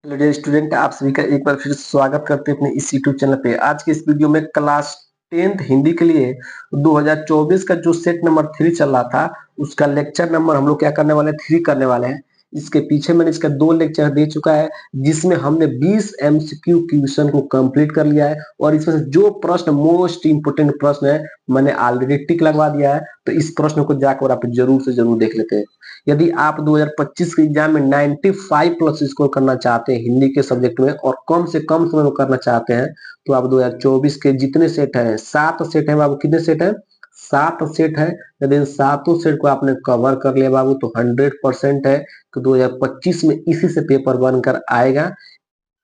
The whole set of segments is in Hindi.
हेलो डियर स्टूडेंट, आप सभी का एक बार फिर स्वागत करते हैं अपने इस यूट्यूब चैनल पे। आज के इस वीडियो में क्लास 10th हिंदी के लिए 2024 का जो सेट नंबर 3 चल रहा था, उसका लेक्चर नंबर हम लोग क्या करने वाले हैं, 3 करने वाले हैं। इसके पीछे मैंने इसका 2 लेक्चर दे चुका है, जिसमें हमने 20 एमसीक्यू क्वेश्चन को कंप्लीट कर लिया है। और इसमें से जो प्रश्न मोस्ट इंपोर्टेंट प्रश्न है, मैंने ऑलरेडी टिक लगवा दिया है। तो इस प्रश्न को जाकर आप जरूर से जरूर देख लेते हैं। यदि आप 2025 के एग्जाम में 95 प्लस स्कोर करना चाहते हैं हिंदी के सब्जेक्ट में और कम से कम समय में करना चाहते हैं, तो आप 2024 के जितने सेट हैं, 7 सेट है बाबू। कितने सेट है? 7 सेट है। यदि इन सातों सेट को आपने कवर कर लिया बाबू, तो 100% है कि 2025 में इसी से पेपर बनकर आएगा।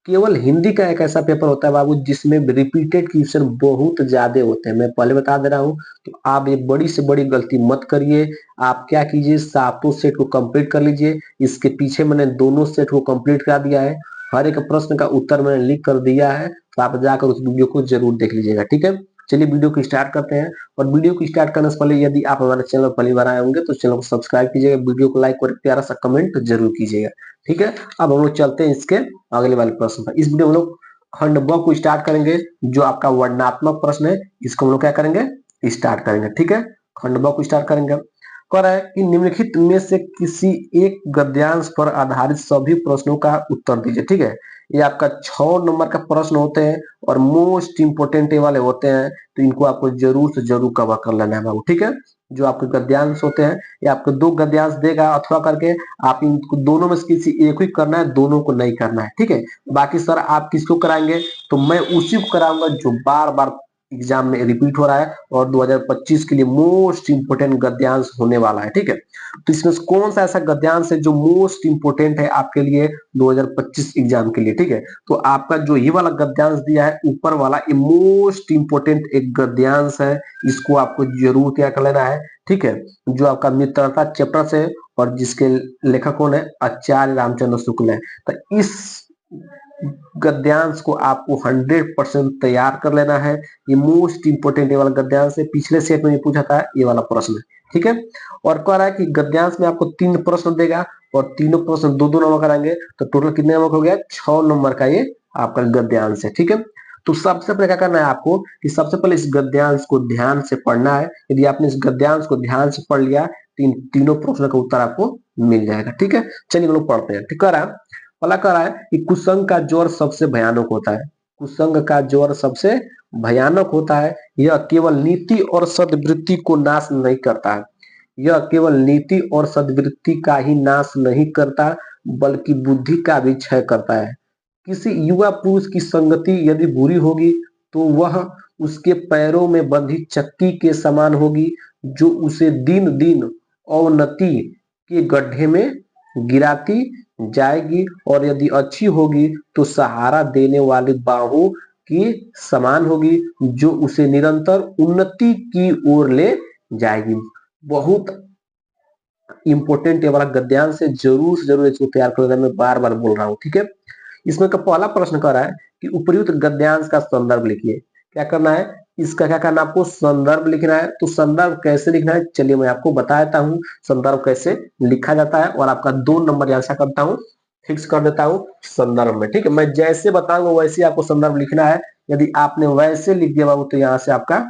केवल हिंदी का एक ऐसा पेपर होता है बाबू, जिसमें रिपीटेड क्वेश्चन बहुत ज्यादा होते हैं। मैं पहले बता दे रहा हूँ, तो आप ये बड़ी से बड़ी गलती मत करिए। आप क्या कीजिए, सातों सेट को कंप्लीट कर लीजिए। इसके पीछे मैंने दोनों सेट को कंप्लीट करा दिया है। हर एक प्रश्न का उत्तर मैंने लिख कर दिया है, तो आप जाकर उस वीडियो को जरूर देख लीजिएगा। ठीक है, चलिए वीडियो को स्टार्ट करते हैं। और वीडियो को स्टार्ट करने से पहले यदि आप हमारे चैनल पर पहली बार आए होंगे, तो चैनल को सब्सक्राइब कीजिएगा, वीडियो को लाइक और प्यारा सा कमेंट जरूर कीजिएगा। ठीक है, अब हम लोग चलते हैं इसके अगले वाले प्रश्न पर। इस वीडियो में हम लोग खंड ब को स्टार्ट करेंगे, जो आपका वर्णनात्मक प्रश्न है। इसको हम लोग क्या करेंगे, स्टार्ट करेंगे। ठीक है, खंड ब को स्टार्ट करेंगे। कह रहा है कि निम्नलिखित में से किसी एक गद्यांश पर आधारित सभी प्रश्नों का उत्तर दीजिए। ठीक है, ये आपका 6 नंबर का प्रश्न होते हैं और मोस्ट इंपोर्टेंट वाले होते हैं, तो इनको आपको जरूर से जरूर कवर कर लेना है बाबू। ठीक है, जो आपके गद्यांश होते हैं, ये आपको 2 गद्यांश देगा अथवा करके, आप इनको दोनों में से किसी एक ही करना है, दोनों को नहीं करना है। ठीक है, बाकी सर आप किसको कराएंगे, तो मैं उसी को कराऊंगा जो बार बार एग्जाम में रिपीट हो रहा है और 2025 के लिए मोस्ट इंपोर्टेंट गद्यांश होने वाला है। ठीक है, तो इसमें से कौन सा ऐसा गद्यांश है जो मोस्ट इंपोर्टेंट है आपके लिए 2025 एग्जाम के लिए। ठीक है, तो आपका जो ये वाला गद्यांश दिया है ऊपर वाला, ये मोस्ट इंपोर्टेंट एक गद्यांश है। इसको आपको जरूर क्या कर लेना है। ठीक है, जो आपका मित्रता चैप्टर से, और जिसके लेखक कौन है, आचार्य रामचंद्र शुक्ल है। तो इस गद्यांश को आपको 100% तैयार कर लेना है। ये मोस्ट इंपोर्टेंट ये वाला गद्यांश है। पिछले सेट में ये पूछा था ये वाला प्रश्न। ठीक है, और कह रहा है कि गद्यांश में आपको 3 प्रश्न देगा और तीनों प्रश्न दो दो नंबर कराएंगे, तो टोटल कितने नंबर हो गया, 6 नंबर का ये आपका गद्यांश है। ठीक है, तो सबसे पहले क्या करना है आपको, कि सबसे पहले इस गद्यांश को ध्यान से पढ़ना है। यदि आपने इस गद्यांश को ध्यान से पढ़ लिया, तीनों प्रश्न का उत्तर आपको मिल जाएगा। ठीक है, चलिए हम लोग पढ़ते हैं। ठीक है, पहला कह रहा है कि कुसंग का ज्वर सबसे भयानक होता है। कुसंग का ज्वर सबसे भयानक होता है। यह केवल नीति और सद्वृत्ति को नाश नहीं करता है। यह केवल नीति और सद्वृत्ति का ही नाश नहीं करता, बल्कि बुद्धि का भी क्षय करता है। किसी युवा पुरुष की संगति यदि बुरी होगी, तो वह उसके पैरों में बंधी चक्की के समान होगी, जो उसे दिन दिन अवनति के गड्ढे में गिराती जाएगी। और यदि अच्छी होगी, तो सहारा देने वाली बाहों की समान होगी, जो उसे निरंतर उन्नति की ओर ले जाएगी। बहुत इंपोर्टेंट ये वाला गद्यांश से जरूर से जरूर इसको तैयार कर लेना, मैं बार बार बोल रहा हूँ। ठीक है, इसमें का पहला प्रश्न कर रहा है कि उपयुक्त गद्यांश का संदर्भ लिखिए। क्या करना है, इसका क्या करना है, आपको संदर्भ लिखना है। तो संदर्भ कैसे लिखना है, चलिए मैं आपको बता देता हूँ संदर्भ कैसे लिखा जाता है। और आपका 2 नंबर यहाँ से करता हूँ, फिक्स कर देता हूँ संदर्भ में। ठीक है, मैं जैसे बताऊंगा वैसे आपको संदर्भ लिखना है। यदि आपने वैसे लिख दिया बाबू, तो यहाँ से आपका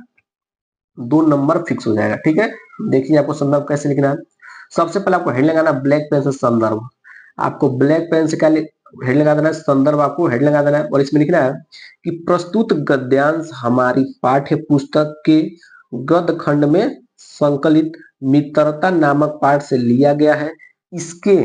2 नंबर फिक्स हो जाएगा। ठीक है, देखिए आपको संदर्भ कैसे लिखना है। सबसे पहले आपको हेड लगाना ब्लैक पेन से संदर्भ। आपको ब्लैक पेन से क्या हेड लगा देना है, संदर्भ आपको हेड लगा देना है। और इसमें लिखना है कि प्रस्तुत गद्यांश हमारी पाठ्य पुस्तक के गद्य खंड में संकलित मित्रता नामक पाठ से लिया गया है। इसके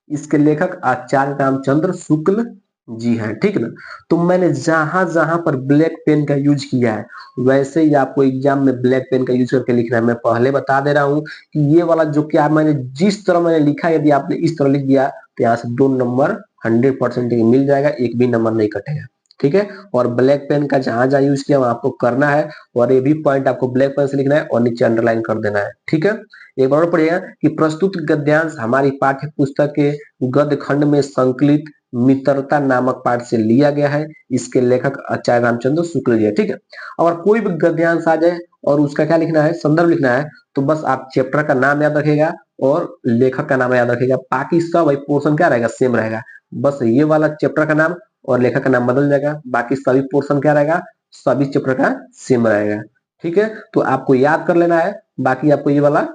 इसके लेखक आचार्य रामचंद्र शुक्ल जी हैं। ठीक है ना, तो मैंने जहां जहां पर ब्लैक पेन का यूज किया है, वैसे ही आपको एग्जाम में ब्लैक पेन का यूज करके लिखना है। मैं पहले बता दे रहा हूँ कि ये वाला जो क्या मैंने जिस तरह मैंने लिखा, यदि आपने इस तरह लिख दिया, तो यहाँ से 2 नंबर 100% मिल जाएगा, एक भी नंबर नहीं कटेगा। ठीक है, और ब्लैक पेन का जहां जहां यूज किया वहां आपको करना है, और ये भी पॉइंट आपको ब्लैक पेन से लिखना है और नीचे अंडरलाइन कर देना है। ठीक है, एक बार पढ़िएगा कि प्रस्तुत गद्यांश हमारी पाठ्य पुस्तक के गद्य खंड में संकलित मित्रता नामक पाठ से लिया गया है। इसके लेखक आचार्य रामचंद्र शुक्ल जी है। ठीक है, अगर कोई भी गद्यांश आ जाए और उसका क्या लिखना है, संदर्भ लिखना है, तो बस आप चैप्टर का नाम याद रखेगा और लेखक का नाम याद रखेगा। बाकी सब पोर्शन क्या रहेगा, सेम रहेगा। बस ये वाला चैप्टर का नाम और लेखक का नाम बदल जाएगा, बाकी सभी पोर्शन क्या रहेगा, सभी चैप्टर का सेम रहेगा। ठीक है, तो आपको याद कर लेना है, बाकी आपको ये वाला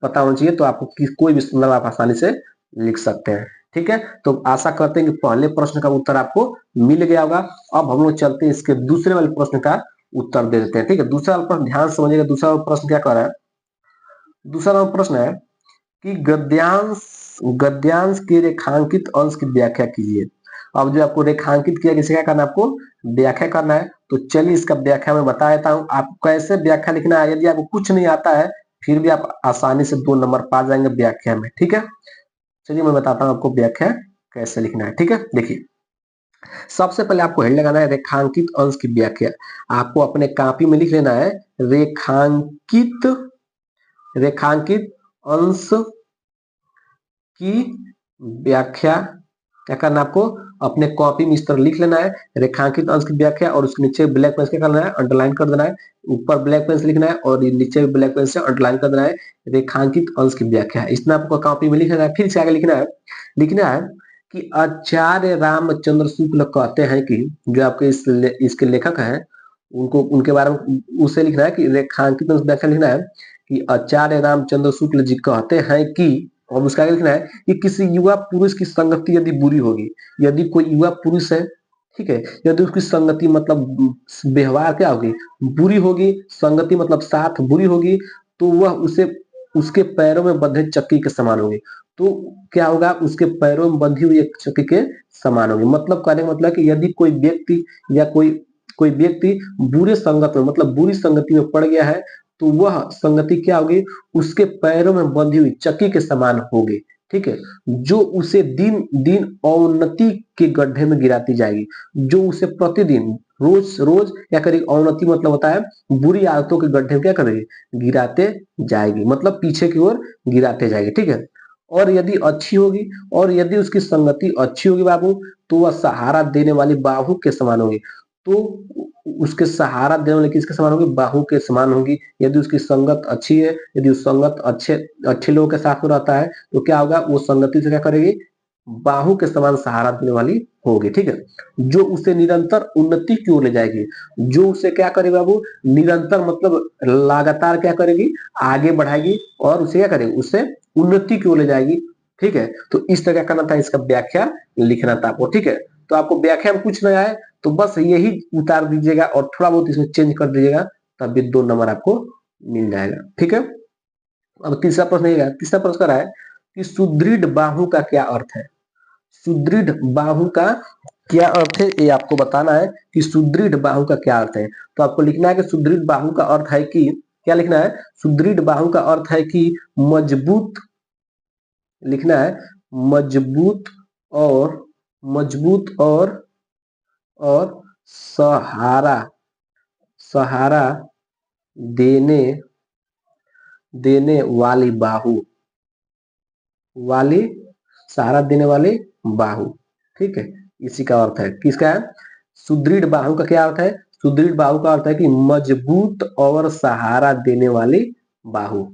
पता होना चाहिए, तो आपको कोई भी संदर्भ आप आसानी से लिख सकते हैं। ठीक है, तो आशा करते हैं कि पहले प्रश्न का उत्तर आपको मिल गया होगा। अब हम लोग चलते हैं इसके दूसरे वाले प्रश्न का उत्तर दे देते हैं। ठीक है, दूसरा वाला प्रश्न ध्यान से समझिएगा। दूसरा वाला प्रश्न क्या कर रहा है, दूसरा वाला प्रश्न है कि गद्यांश गद्यांश के रेखांकित अंश की व्याख्या कीजिए। अब जो आपको रेखांकित किया गया, क्या करना है, आपको व्याख्या करना है। तो चलिए इसका व्याख्या मैं बता देता हूँ, आप कैसे व्याख्या लिखना है। यदि आपको कुछ नहीं आता है फिर भी आप आसानी से 2 नंबर पा जाएंगे व्याख्या में। ठीक है, चलिए मैं बताता हूँ आपको व्याख्या कैसे लिखना है। ठीक है, देखिए सबसे पहले आपको हेड लगाना है रेखांकित अंश की व्याख्या। आपको अपने कॉपी में लिख लेना है रेखांकित रेखांकित अंश की व्याख्या। क्या करना है, आपको अपने कॉपी में इस तरह लिख लेना है रेखांकित अंश की व्याख्या, और उसके नीचे ब्लैक पेन से क्या करना है, अंडरलाइन कर देना है। ऊपर ब्लैक पेन से लिखना है और नीचे भी ब्लैक पेन से अंडरलाइन कर देना है रेखांकित अंश की व्याख्या। इतना आपको कॉपी में लिख लेना है। फिर से आगे लिखना है कि आचार्य रामचंद्र शुक्ल कहते हैं कि, जो आपके इसके लेखक हैं उनको, उनके बारे में उसे लिखना है कि रेखांकित अंश व्याख्या लिखना है कि आचार्य रामचंद्र शुक्ल जी कहते हैं कि, और उसका आगे लिखना है कि किसी युवा पुरुष की संगति यदि बुरी होगी, यदि कोई युवा पुरुष है, ठीक है, यदि उसकी संगति मतलब व्यवहार क्या होगी, बुरी होगी, संगति मतलब साथ बुरी होगी, तो वह उसे उसके पैरों में बंधे चक्की के समान होगी। तो क्या होगा, उसके पैरों में बंधी हुई एक चक्की के समान होगी। मतलब कहने का मतलब कि यदि कोई व्यक्ति या कोई कोई व्यक्ति बुरे संगत में मतलब बुरी संगति में पड़ गया है, तो वह संगति क्या होगी, उसके पैरों में बंधी हुई चक्की के समान होगी। ठीक है, जो उसे दिन दिन अवनति के गड्ढे में गिराती जाएगी, जो उसे प्रतिदिन रोज रोज क्या करेगी, अवनति मतलब होता है बुरी आदतों के गड्ढे में क्या करेगी, गिराते जाएगी, मतलब पीछे की ओर गिराते जाएगी। ठीक है, और यदि अच्छी होगी, और यदि उसकी संगति अच्छी होगी बाबू, तो वह सहारा देने वाली बाहु के समान होगी। तो उसके सहारा देने वाले किसके समान होगी, बाहु के समान होगी। यदि उसकी संगत अच्छी है, यदि उस संगत अच्छे लोगों के साथ में रहता है, तो क्या होगा, वो संगति से क्या करेगी, बाहु के समान सहारा देने वाली होगी। ठीक है, जो उसे निरंतर उन्नति की ओर ले जाएगी, जो उसे क्या करेगी बाबू, निरंतर मतलब लगातार क्या करेगी, आगे बढ़ाएगी, और उसे क्या करेगी, उसे उन्नति की ओर ले जाएगी। ठीक है, तो इस तरह क्या करना था, इसका व्याख्या लिखना था आपको। ठीक है, तो आपको व्याख्या में कुछ नहीं आए तो बस यही उतार दीजिएगा और थोड़ा बहुत इसमें चेंज कर दीजिएगा, तब भी 2 नंबर आपको मिल जाएगा। ठीक है, अब तीसरा प्रश्न है, तीसरा प्रश्न करा है कि सुदृढ़ बाहु का क्या अर्थ है। सुदृढ़ बाहु का क्या अर्थ है, ये आपको बताना है कि सुदृढ़ बाहु का क्या अर्थ है। तो आपको लिखना है कि सुदृढ़ बाहु का अर्थ है कि, क्या लिखना है, सुदृढ़ बाहु का अर्थ है कि मजबूत, लिखना है मजबूत और मजबूत और सहारा सहारा देने देने वाली बाहु वाली सहारा देने वाली बाहु। ठीक है, इसी का अर्थ है, किसका है, सुदृढ़ बाहु का क्या अर्थ है, सुदृढ़ बाहु का अर्थ है कि मजबूत और सहारा देने वाली बाहु।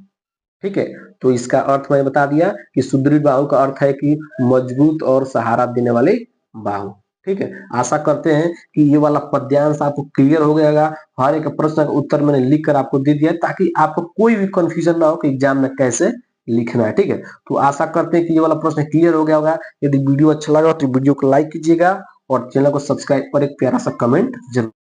ठीक है, तो इसका अर्थ मैंने बता दिया कि सुदृढ़ बाहु का अर्थ है कि मजबूत और सहारा देने वाली बाहु। ठीक है, आशा करते हैं कि ये वाला पद्यांश आपको क्लियर हो गया। हर एक प्रश्न का उत्तर मैंने लिख कर आपको दे दिया ताकि आपको कोई भी कंफ्यूजन ना हो कि एग्जाम में कैसे लिखना है। ठीक है, तो आशा करते हैं कि ये वाला प्रश्न क्लियर हो गया होगा। यदि वीडियो अच्छा लगा तो वीडियो को लाइक कीजिएगा और चैनल को सब्सक्राइब पर एक प्यारा सा कमेंट जरूर